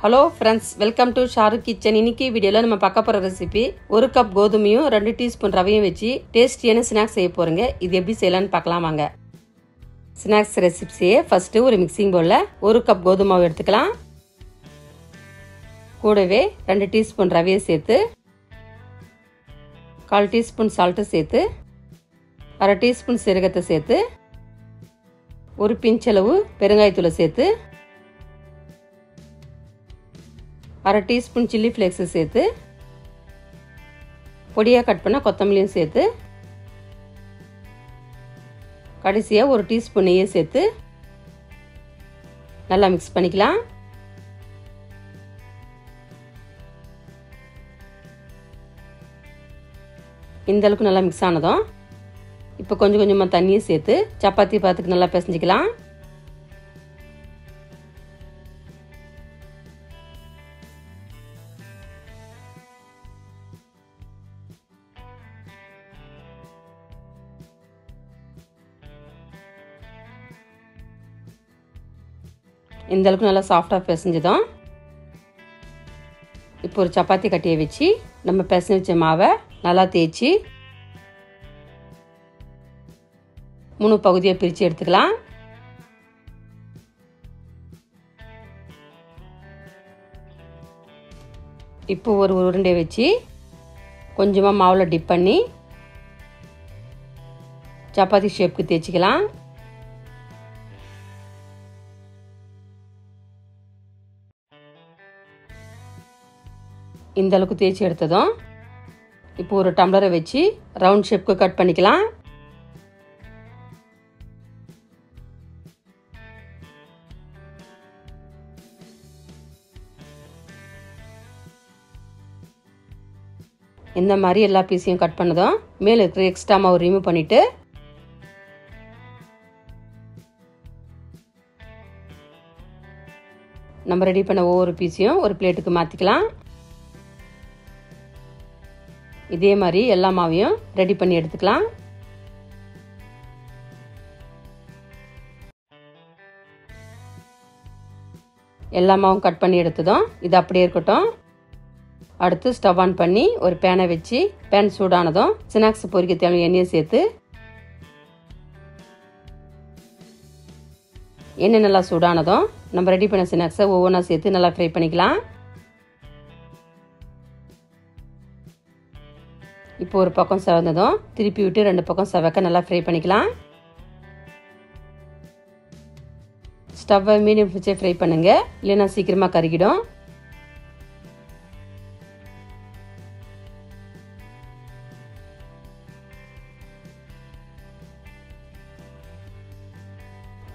Hello friends, welcome to Shahrukh kitchen. இன்னைக்கு வீடியோவில் நம்ம பார்க்க போகிற ரெசிபி 1 கப் கோதுமையும் 2 டீஸ்பூன் ரவையும் வச்சு டேஸ்டியான ஸ்நாக்ஸ் செய்ய போகிறோங்க. இது எப்படி செய்யலான்னு பார்க்கலாம் வாங்க. ஸ்நாக்ஸ் ரெசிபி செய்ய ஃபஸ்ட்டு ஒரு மிக்சிங் பவுலில் 1 கப் கோதுமை மாவு எடுத்துக்கலாம். கூடவே 2 டீஸ்பூன் ரவையை சேர்த்து 1/4 டீஸ்பூன் சால்ட்டு சேர்த்து 1/2 டீஸ்பூன் சீரகத்தை சேர்த்து ஒரு பிஞ்ச் அளவு பெருங்காயத்தூளை சேர்த்து 1/2 டீஸ்பூன் சில்லி ஃப்ளேக்ஸை சேர்த்து பொடியாக கட் பண்ண கொத்தமல்லியும் சேர்த்து கடைசியாக 1 டீஸ்பூன் நெய்யை சேர்த்து நல்லா மிக்ஸ் பண்ணிக்கலாம். இந்த அளவுக்கு நல்லா மிக்ஸ் ஆனதும் இப்போ கொஞ்சம் கொஞ்சமாக தண்ணியை சேர்த்து சப்பாத்தி பாத்துக்கு நல்லா பிசைஞ்சிக்கலாம். இந்த அளவுக்கு நல்லா சாஃப்டாக பிசைஞ்சதும் இப்போ ஒரு சப்பாத்தி கட்டியை வச்சு நம்ம பிசைஞ்சு வச்ச மாவை நல்லா தேய்ச்சி 3 பகுதியாக பிரித்து எடுத்துக்கலாம். இப்போ ஒரு உருண்டையை வச்சு கொஞ்சமாக மாவில் டிப் பண்ணி சப்பாத்தி ஷேப்புக்கு தேய்ச்சிக்கலாம். இந்த அளவுக்கு தேய்ச்சி எடுத்ததும் இப்போ ஒரு டம்ளரை வச்சு ரவுண்ட் ஷேப்புக்கு கட் பண்ணிக்கலாம். இந்த மாதிரி எல்லா பீஸையும் கட் பண்ணதும் மேலே இருக்கிற எக்ஸ்ட்ரா மாவு ரிமூவ் பண்ணிட்டு நம்ம ரெடி பண்ண ஒவ்வொரு பீஸையும் ஒரு பிளேட்டுக்கு மாற்றிக்கலாம். இதே மாதிரி எல்லா மாவையும் ரெடி பண்ணி எடுத்துக்கலாம். எல்லா மாவும் கட் பண்ணி எடுத்ததும் இது அப்படியே இருக்கட்டும். அடுத்து ஸ்டவ் ஆன் பண்ணி ஒரு பேனை வச்சு பேன் சூடானதும் ஸ்நாக்ஸ் பொரிக்க தேவையான எண்ணெயை சேர்த்து எண்ணெய் நல்லா சூடானதும் நம்ம ரெடி பண்ண ஸ்நாக்ஸை ஒவ்வொன்றா சேர்த்து நல்லா ஃப்ரை பண்ணிக்கலாம். இப்போ ஒரு பக்கம் செவந்ததும் திருப்பி விட்டு 2 பக்கம் செவக்க நல்லா ஃப்ரை பண்ணிக்கலாம். ஸ்டவ்வை மீடியம் வச்சே ஃப்ரை பண்ணுங்க, இல்லைன்னா சீக்கிரமாக கருகிடும்.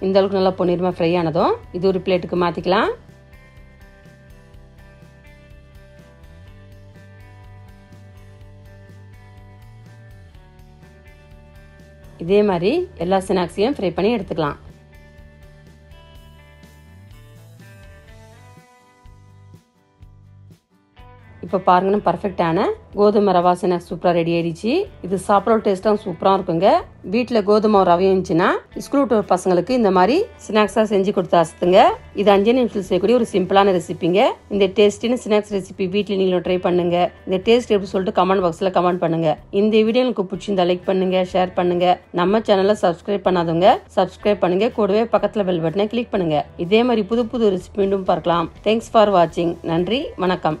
இந்த அளவுக்கு நல்லா பொன்னிறமாக ஃப்ரை ஆனதும் இது ஒரு பிளேட்டுக்கு மாற்றிக்கலாம். இதே மாதிரி எல்லா ஸ்நாக்ஸையும் ஃப்ரை பண்ணி எடுத்துக்கலாம். இப்போ பாருங்கன்னா பர்ஃபெக்டான கோதுமை ரவா ஸ்நாக்ஸ் சூப்பராக ரெடி ஆயிடுச்சு. இது சாப்பிட்ற டேஸ்ட்டாக சூப்பராக இருக்குங்க. வீட்டில் கோதுமை ரவையும் இருந்துச்சுன்னா ஸ்கூல் விட்டு பசங்களுக்கு இந்த மாதிரி ஸ்நாக்ஸாக செஞ்சு கொடுத்து அசத்துங்க. இது 5 நிமிஷத்தில் செய்யக்கூடிய ஒரு சிம்பிளான ரெசிபிங்க. இந்த டேஸ்டின ஸ்நாக்ஸ் ரெசிபி வீட்டில் நீங்களும் ட்ரை பண்ணுங்க. இந்த டேஸ்ட் எப்படி சொல்லிட்டு கமெண்ட் பாக்ஸில் கமெண்ட் பண்ணுங்க. இந்த வீடியோ உங்களுக்கு பிடிச்சிருந்தா லைக் பண்ணுங்க, ஷேர் பண்ணுங்க. நம்ம சேனலை சப்ஸ்கிரைப் பண்ணாதவங்க சப்ஸ்கிரைப் பண்ணுங்க. கூடவே பக்கத்தில் பெல் பட்டனை கிளிக் பண்ணுங்க. இதே மாதிரி புது புது ரெசிபி மீண்டும் பார்க்கலாம். தேங்க்ஸ் ஃபார் வாட்சிங். நன்றி, வணக்கம்.